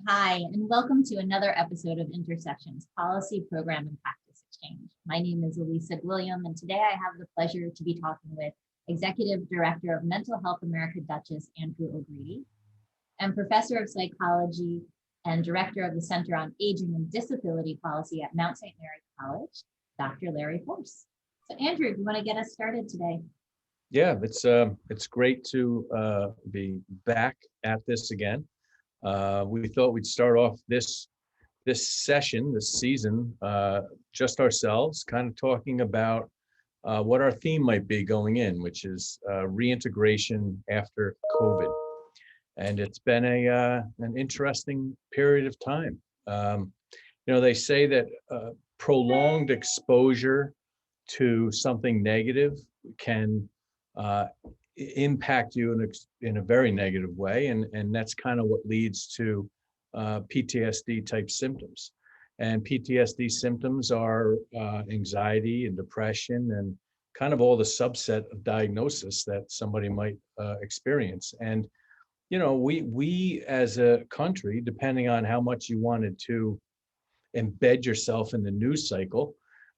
Hi, and welcome to another episode of Intersections Policy, Program, and Practice Exchange. My name is Elisa William, and today I have the pleasure to be talking with Executive Director of Mental Health America Dutchess, Andrew O'Grady, and Professor of Psychology and Director of the Center on Aging and Disability Policy at Mount St. Mary College, Dr. Larry Force. So Andrew, do you want to get us started today? Yeah, it's great to be back at this again. We thought we'd start off this session, this season, just ourselves, kind of talking about what our theme might be going in, which is reintegration after COVID. And it's been an interesting period of time. They say that prolonged exposure to something negative can impact you in a very negative way, and that's kind of what leads to PTSD type symptoms. And PTSD symptoms are anxiety and depression and kind of all the subset of diagnosis that somebody might experience. And we as a country, depending on how much you wanted to embed yourself in the news cycle,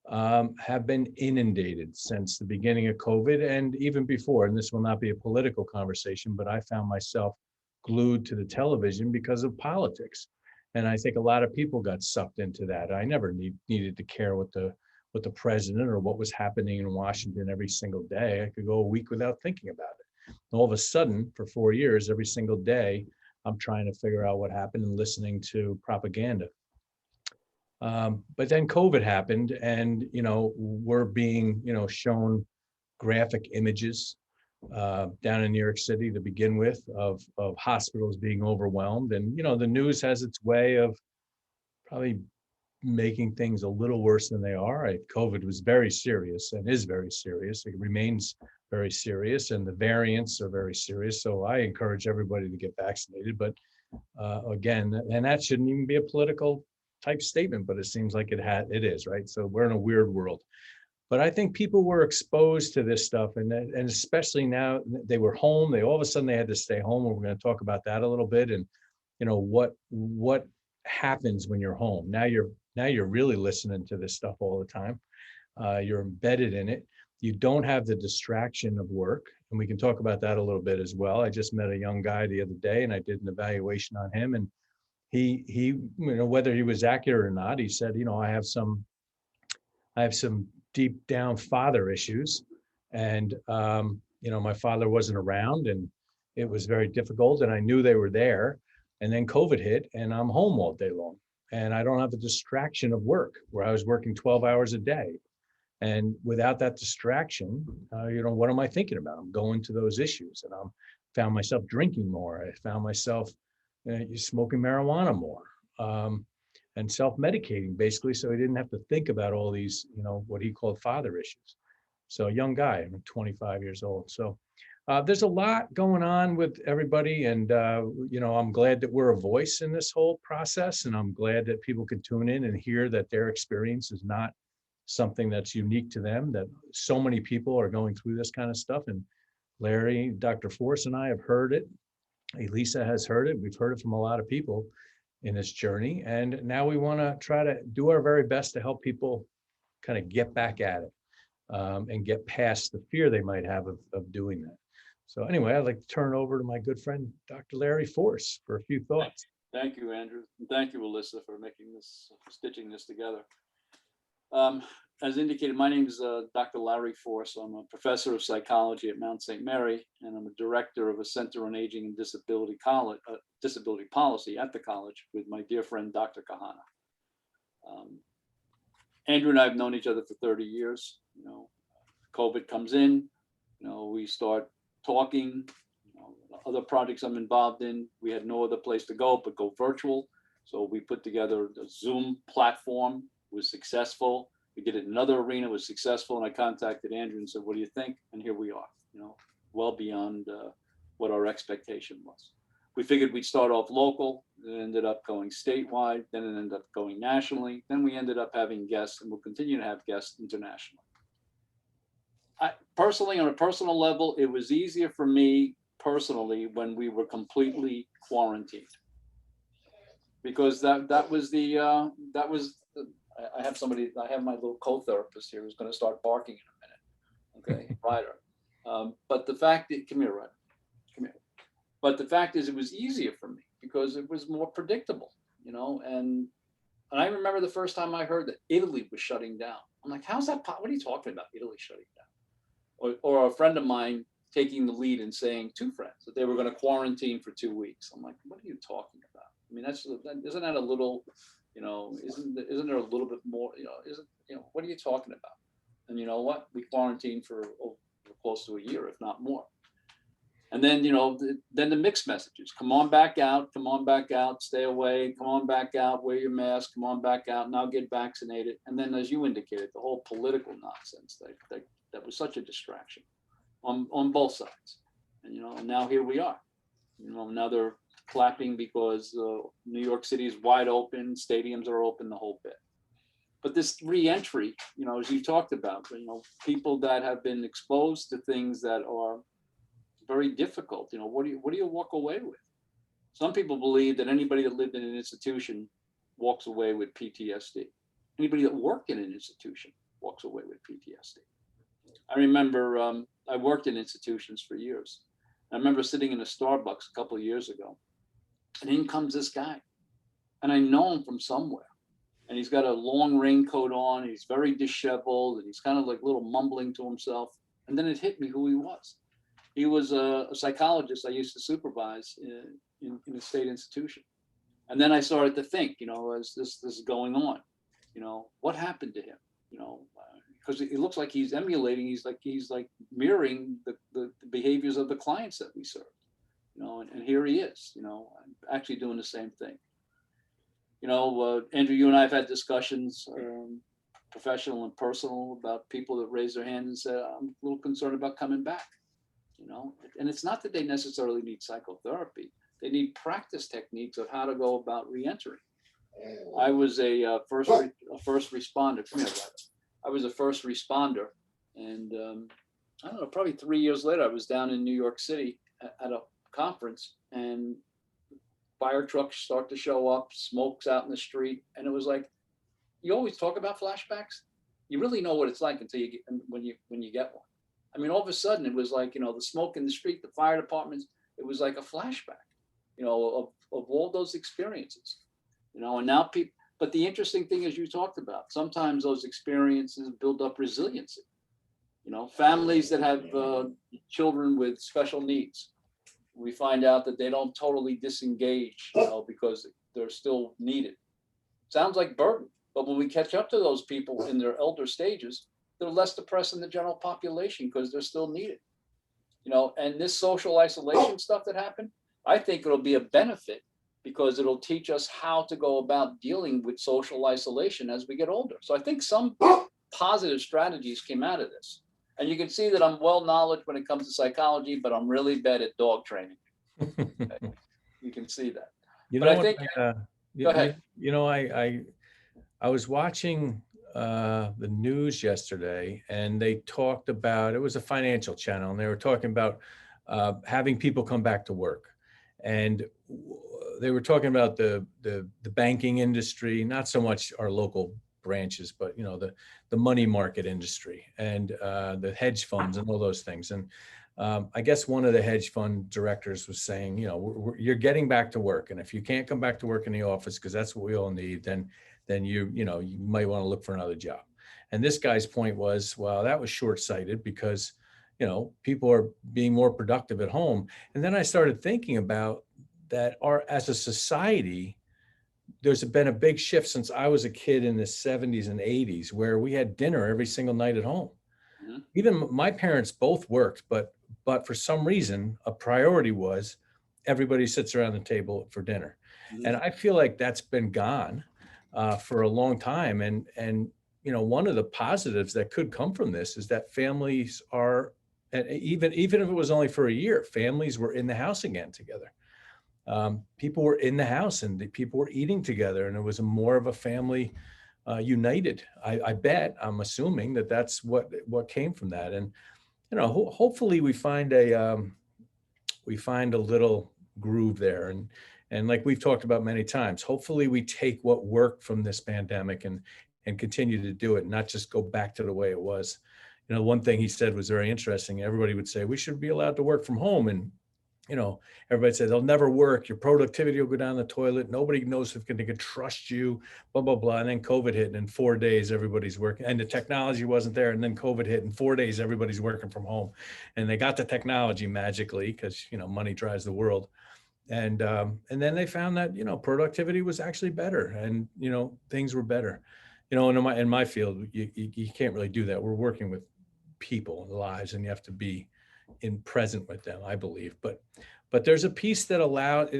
have been inundated since the beginning of COVID and even before. And this will not be a political conversation, but I found myself glued to the television because of politics. And I think a lot of people got sucked into that. I never needed to care what the president or what was happening in Washington every single day. I could go a week without thinking about it. All of a sudden, for 4 years, every single day, I'm trying to figure out what happened and listening to propaganda. But then COVID happened, and we're being shown graphic images down in New York City to begin with of hospitals being overwhelmed, and the news has its way of probably making things a little worse than they are. COVID was very serious and is very serious. It remains very serious, and the variants are very serious. So I encourage everybody to get vaccinated. But again, and that shouldn't even be a political type statement, but it seems like it is, right? So we're in a weird world. But I think people were exposed to this stuff, and especially now they were home. All of a sudden they had to stay home, and we're going to talk about that a little bit. And what happens when you're home? Now you're really listening to this stuff all the time. You're embedded in it. You don't have the distraction of work, and we can talk about that a little bit as well. I just met a young guy the other day, and I did an evaluation on him, and he whether he was accurate or not, he said, I have some deep down father issues, and my father wasn't around, and it was very difficult, and I knew they were there. And then COVID hit, and I'm home all day long, and I don't have the distraction of work where I was working 12 hours a day. And without that distraction, what am I thinking about? I'm going to those issues, and I found myself drinking more. I found myself smoking marijuana more, and self-medicating, basically, so he didn't have to think about all these, what he called father issues. So a young guy, I'm 25 years old. So there's a lot going on with everybody, and I'm glad that we're a voice in this whole process, and I'm glad that people can tune in and hear that their experience is not something that's unique to them, that so many people are going through this kind of stuff. And Larry, Dr. Force, and I have heard it. Elisa has heard it. We've heard it from a lot of people in this journey. And now we want to try to do our very best to help people kind of get back at it, and get past the fear they might have of doing that. So anyway, I'd like to turn over to my good friend, Dr. Larry Force, for a few thoughts. Thank you, Andrew. And thank you, Alyssa, for stitching this together. As indicated, my name is Dr. Larry Force. I'm a professor of psychology at Mount St. Mary, and I'm a director of a Center on Aging and Disability Policy at the college with my dear friend, Dr. Kahana. Andrew and I have known each other for 30 years. COVID comes in, we start talking, other projects I'm involved in. We had no other place to go but go virtual. So we put together a Zoom platform, was successful. We did it in another arena, was successful. And I contacted Andrew and said, what do you think? And here we are, well beyond what our expectation was. We figured we'd start off local, it ended up going statewide, then it ended up going nationally. Then we ended up having guests, and we'll continue to have guests internationally. Personally, on a personal level, it was easier for me personally when we were completely quarantined. because that was I have somebody, I have my little co-therapist here who's going to start barking in a minute. Okay, Ryder. But the fact that, come here, Ryder, come here. But the fact is, it was easier for me because it was more predictable, and I remember the first time I heard that Italy was shutting down. I'm like, how's that? What are you talking about? Italy shutting down? Or a friend of mine taking the lead and saying, two friends, that they were going to quarantine for 2 weeks. I'm like, what are you talking about? I mean, isn't that a little, isn't there a little bit more, what are you talking about? And you know what? We quarantined for close to a year, if not more. And then, then the mixed messages, come on back out, stay away, come on back out, wear your mask, come on back out, now get vaccinated. And then, as you indicated, the whole political nonsense that was such a distraction on both sides. And, and now here we are, now they're clapping because New York City is wide open, stadiums are open, the whole bit. But this re-entry, as you talked about, people that have been exposed to things that are very difficult, what do you walk away with? Some people believe that anybody that lived in an institution walks away with PTSD. Anybody that worked in an institution walks away with PTSD. I remember I worked in institutions for years. I remember sitting in a Starbucks a couple of years ago, and in comes this guy, and I know him from somewhere. And he's got a long raincoat on, he's very disheveled, and he's kind of like a little mumbling to himself. And then it hit me who he was. He was a psychologist I used to supervise in a state institution. And then I started to think, as this is going on, what happened to him? Because it looks like he's emulating, he's like mirroring the behaviors of the clients that we serve, and here he is, actually doing the same thing. Andrew, you and I have had discussions, professional and personal, about people that raise their hand and say, I'm a little concerned about coming back. And it's not that they necessarily need psychotherapy. They need practice techniques of how to go about re-entering. I was a first responder. Come here, Ryder. I was a first responder. And I don't know, probably 3 years later, I was down in New York City at a conference, and fire trucks start to show up, smoke's out in the street. And it was like, you always talk about flashbacks. You really know what it's like until you get, when you get one. I mean, all of a sudden it was like, the smoke in the street, the fire departments, it was like a flashback, of all those experiences, and now people, but the interesting thing is, you talked about, sometimes those experiences build up resiliency, families that have children with special needs. We find out that they don't totally disengage, because they're still needed. Sounds like burden, but when we catch up to those people in their elder stages, they're less depressed than the general population because they're still needed. And this social isolation stuff that happened, I think it'll be a benefit because it'll teach us how to go about dealing with social isolation as we get older. So I think some positive strategies came out of this. And you can see that I'm well knowledgeable when it comes to psychology, but I'm really bad at dog training. Okay. You can see that. But I think, go ahead. I was watching the news yesterday, and they talked about, it was a financial channel, and they were talking about having people come back to work. And they were talking about the banking industry, not so much our local branches, but the money market industry and the hedge funds and all those things. And I guess one of the hedge fund directors was saying, you're getting back to work, and if you can't come back to work in the office because that's what we all need, then you might want to look for another job. And this guy's point was, well, that was short-sighted because people are being more productive at home. And then I started thinking about that as a society, there's been a big shift since I was a kid in the 70s and 80s, where we had dinner every single night at home. Mm-hmm. Even my parents both worked, but for some reason, a priority was everybody sits around the table for dinner. Mm-hmm. And I feel like that's been gone for a long time. And one of the positives that could come from this is that families are, and even if it was only for a year, families were in the house again together. People were in the house and the people were eating together, and it was more of a family united. I bet, I'm assuming that's what came from that. And hopefully we find a little groove there. And like we've talked about many times, hopefully we take what worked from this pandemic and continue to do it, not just go back to the way it was. You know, one thing he said was very interesting. Everybody would say, we should be allowed to work from home. And, you know, everybody said, they'll never work. Your productivity will go down the toilet. Nobody knows if they can trust you, blah, blah, blah. And then COVID hit, and in 4 days, everybody's working. And the technology wasn't there. And then COVID hit, in 4 days, everybody's working from home. And they got the technology magically because, you know, money drives the world. And then they found that, you know, productivity was actually better, and, you know, things were better. You know, in my field, you can't really do that. We're working with people and lives, and you have to be present with them, I believe. But there's a piece that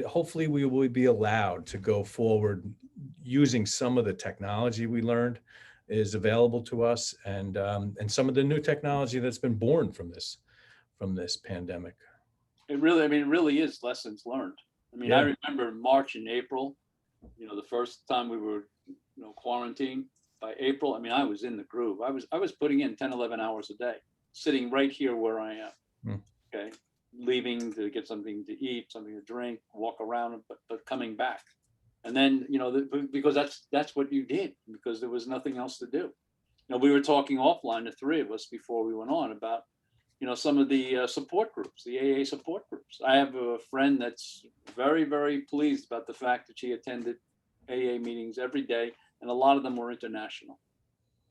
hopefully we will be allowed to go forward using some of the technology we learned is available to us, and some of the new technology that's been born from this pandemic. It really is lessons learned. I mean, I Yeah. remember March and April, you know, the first time we were, you know, quarantined. By April, I mean, I was in the groove. I was putting in 10, 11 hours a day, sitting right here where I am. Okay. Leaving to get something to eat, something to drink, walk around, but coming back. And then, you know, because that's what you did, because there was nothing else to do. You know, we were talking offline, the three of us, before we went on, about, you know, some of the support groups, the AA support groups. I have a friend that's very, very pleased about the fact that she attended AA meetings every day, and a lot of them were international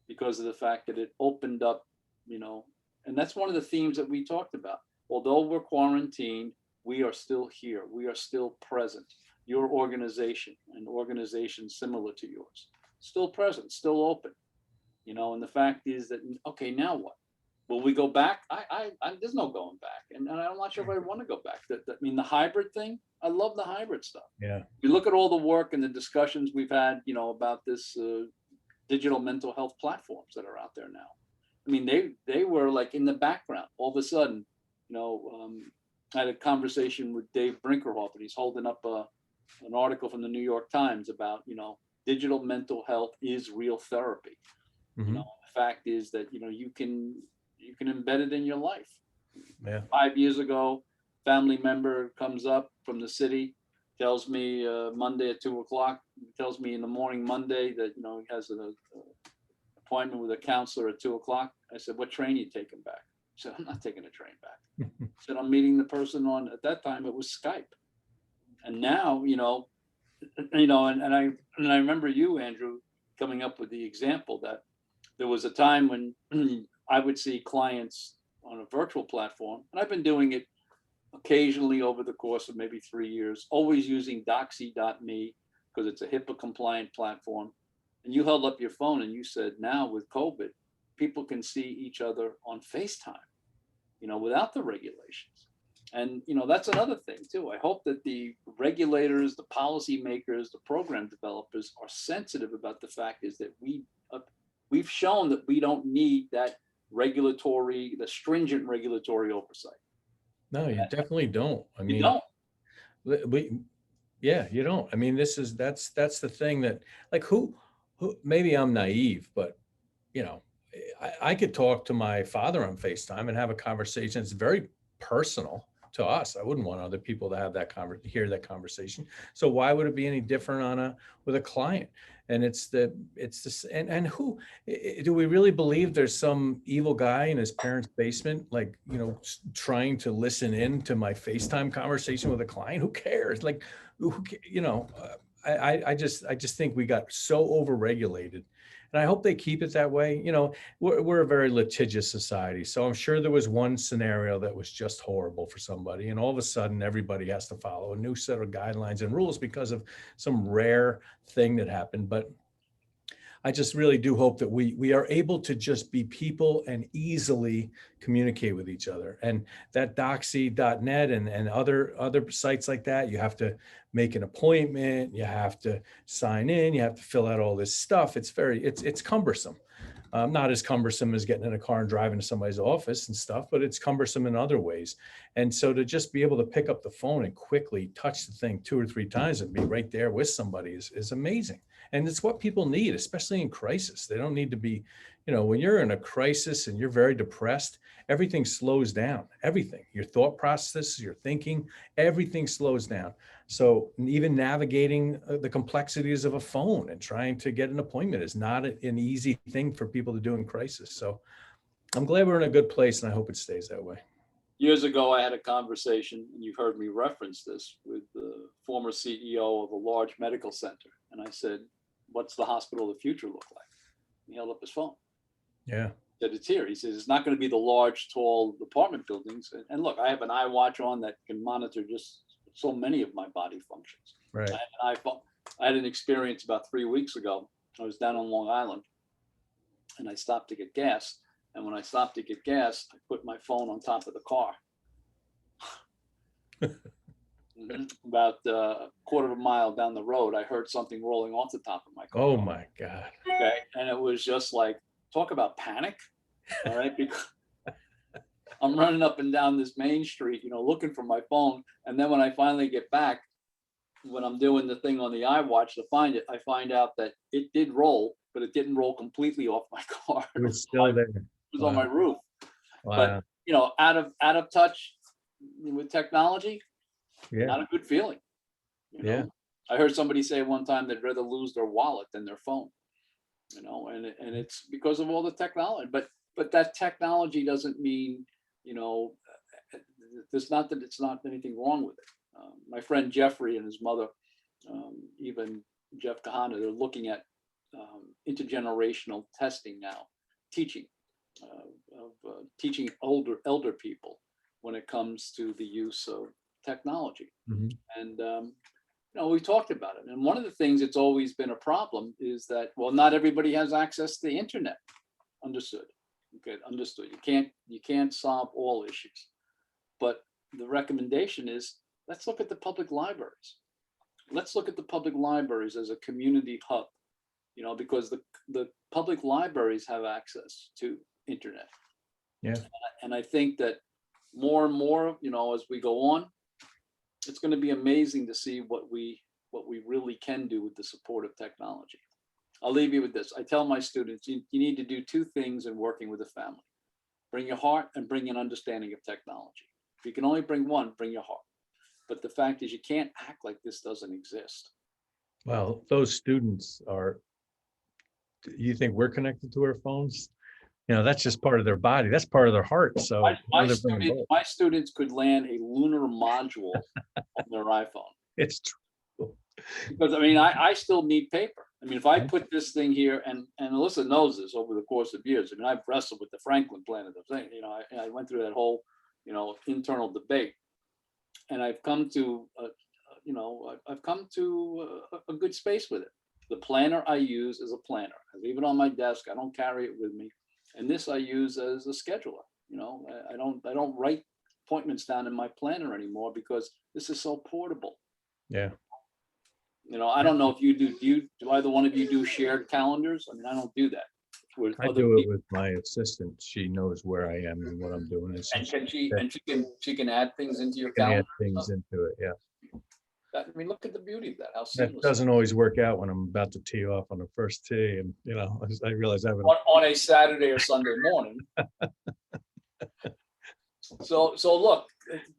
because of the fact that it opened up, you know, and that's one of the themes that we talked about. Although we're quarantined, we are still here. We are still present. Your organization and organizations similar to yours, still present, still open, you know, and the fact is that, okay, now what? Will we go back? There's no going back. And I'm not sure if I want to go back. I mean, the hybrid thing, I love the hybrid stuff. Yeah. You look at all the work and the discussions we've had, you know, about this digital mental health platforms that are out there now. I mean, they were like in the background. All of a sudden, you know, I had a conversation with Dave Brinkerhoff, and he's holding up an article from the New York Times about, you know, digital mental health is real therapy. Mm-hmm. You know, the fact is that, you know, you can embed it in your life. Yeah. 5 years ago, family member comes up from the city, tells me Monday at 2:00, tells me in the morning Monday that, you know, he has an appointment with a counselor at 2:00. I said, what train are you taking back? He said, I'm not taking a train back. I said, I'm meeting the person on, at that time it was Skype. And now, you know, and I remember you, Andrew, coming up with the example that there was a time when I would see clients on a virtual platform, and I've been doing it occasionally over the course of maybe 3 years, always using doxy.me because it's a HIPAA compliant platform. And you held up your phone and you said, now with COVID, people can see each other on FaceTime, you know, without the regulations. And, you know, that's another thing too. I hope that the regulators, the policymakers, the program developers are sensitive about the fact is that we've shown that we don't need that the stringent regulatory oversight. No, you definitely don't. I mean, You don't. You don't. I mean, that's the thing that, like, who maybe I'm naive, but, you know, I could talk to my father on FaceTime and have a conversation. It's very personal to us. I wouldn't want other people to have hear that conversation. So why would it be any different with a client? And and who do we really believe there's some evil guy in his parents' basement, like, you know, trying to listen in to my FaceTime conversation with a client? Who cares? Like, you know, I just think we got so overregulated. And I hope they keep it that way. You know, we're a very litigious society. So I'm sure there was one scenario that was just horrible for somebody. And all of a sudden, everybody has to follow a new set of guidelines and rules because of some rare thing that happened. But I just really do hope that we are able to just be people and easily communicate with each other. And that doxy.net and other sites like that, you have to make an appointment, you have to sign in, you have to fill out all this stuff. It's cumbersome. Not as cumbersome as getting in a car and driving to somebody's office and stuff, but it's cumbersome in other ways. And so to just be able to pick up the phone and quickly touch the thing 2 or 3 times and be right there with somebody is amazing. And it's what people need, especially in crisis. They don't need to be, when you're in a crisis and you're very depressed, everything slows down. Everything, your thought process, your thinking, everything slows down. So even navigating the complexities of a phone and trying to get an appointment is not an easy thing for people to do in crisis. So I'm glad we're in a good place, and I hope it stays that way. Years ago, I had a conversation, and you've heard me reference this, with the former CEO of a large medical center. And I said, what's the hospital of the future look like? He held up his phone. Yeah. He said, it's here. He says, it's not going to be the large, tall apartment buildings. And look, I have an iWatch on that can monitor just so many of my body functions. Right. I had an iPhone. I had an experience about 3 weeks ago. I was down on Long Island, and I stopped to get gas. And when I stopped to get gas, I put my phone on top of the car. About a quarter of a mile down the road, I heard something rolling off the top of my car. Oh my God. Okay. And it was just like, talk about panic. All right. Because I'm running up and down this main street, looking for my phone. And then when I finally get back, when I'm doing the thing on the iWatch to find it, I find out that it did roll, but it didn't roll completely off my car. It was still there. It was on my roof. Wow. But out of touch with technology, Yeah. not a good feeling. Yeah. I heard somebody say one time they'd rather lose their wallet than their phone. And it's because of all the technology. But that technology doesn't mean, there's not that it's not anything wrong with it. My friend Jeffrey and his mother, even Jeff Kahana, they're looking at intergenerational testing now, teaching teaching elder people when it comes to the use of technology. Mm-hmm. And we talked about it. And one of the things that's always been a problem is that, well, not everybody has access to the internet. Understood. Okay, understood. You can't solve all issues, but the recommendation is, let's look at the public libraries. Let's look at the public libraries as a community hub, because the public libraries have access to internet. Yeah. And I think that more and more, as we go on, it's going to be amazing to see what we really can do with the support of technology. I'll leave you with this. I tell my students, you need to do 2 things in working with a family: bring your heart and bring an understanding of technology. If you can only bring one, bring your heart. But the fact is, you can't act like this doesn't exist. Well, those students you think we're connected to our phones? That's just part of their body. That's part of their heart. So my students could land a lunar module on their iPhone. It's true. Because I still need paper. If I put this thing here, and Alyssa knows this over the course of years. I've wrestled with the Franklin plan of the thing. I went through that whole, internal debate, and I've come to, a good space with it. The planner I use is a planner. I leave it on my desk. I don't carry it with me. And this I use as a scheduler. I don't write appointments down in my planner anymore because this is so portable. Yeah. I don't know if you do. Do either one of you do shared calendars? I don't do that. I do it with my assistant. She knows where I am and what I'm doing. And she can add things into your Can calendar. add things into it. Yeah. Look at the beauty of that. How That seamless. doesn't always work out when I'm about to tee off on the first tee, and I realize I have on a Saturday or Sunday morning. So look,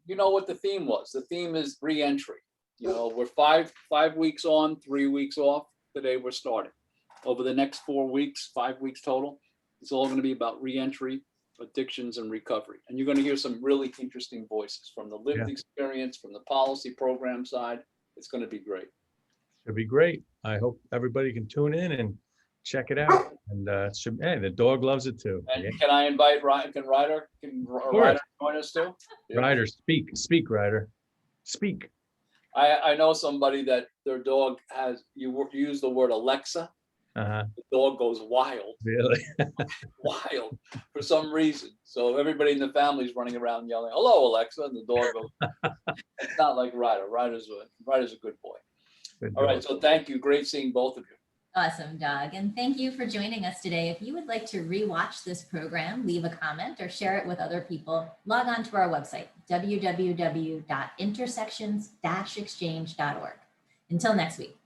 what the theme was. The theme is re-entry. We're five weeks on, 3 weeks off. Today we're starting. Over the next 4 weeks, 5 weeks total, it's all going to be about re-entry, addictions, and recovery. And you're going to hear some really interesting voices from the lived experience, from the policy program side. It's going to be great. It'll be great. I hope everybody can tune in and check it out. And the dog loves it too. And can I invite Ryder? Can Ryder join us too? Ryder, speak, Ryder, speak. I know somebody that their dog has, you use the word Alexa. Uh-huh. The dog goes wild. Really? Wild for some reason. So everybody in the family is running around yelling, "Hello, Alexa," and the dog goes. It's not like Ryder. Ryder's a good boy. All right. So thank you. Great seeing both of you. Awesome, Doug. And thank you for joining us today. If you would like to rewatch this program, leave a comment or share it with other people, log on to our website, www.intersections-exchange.org. Until next week.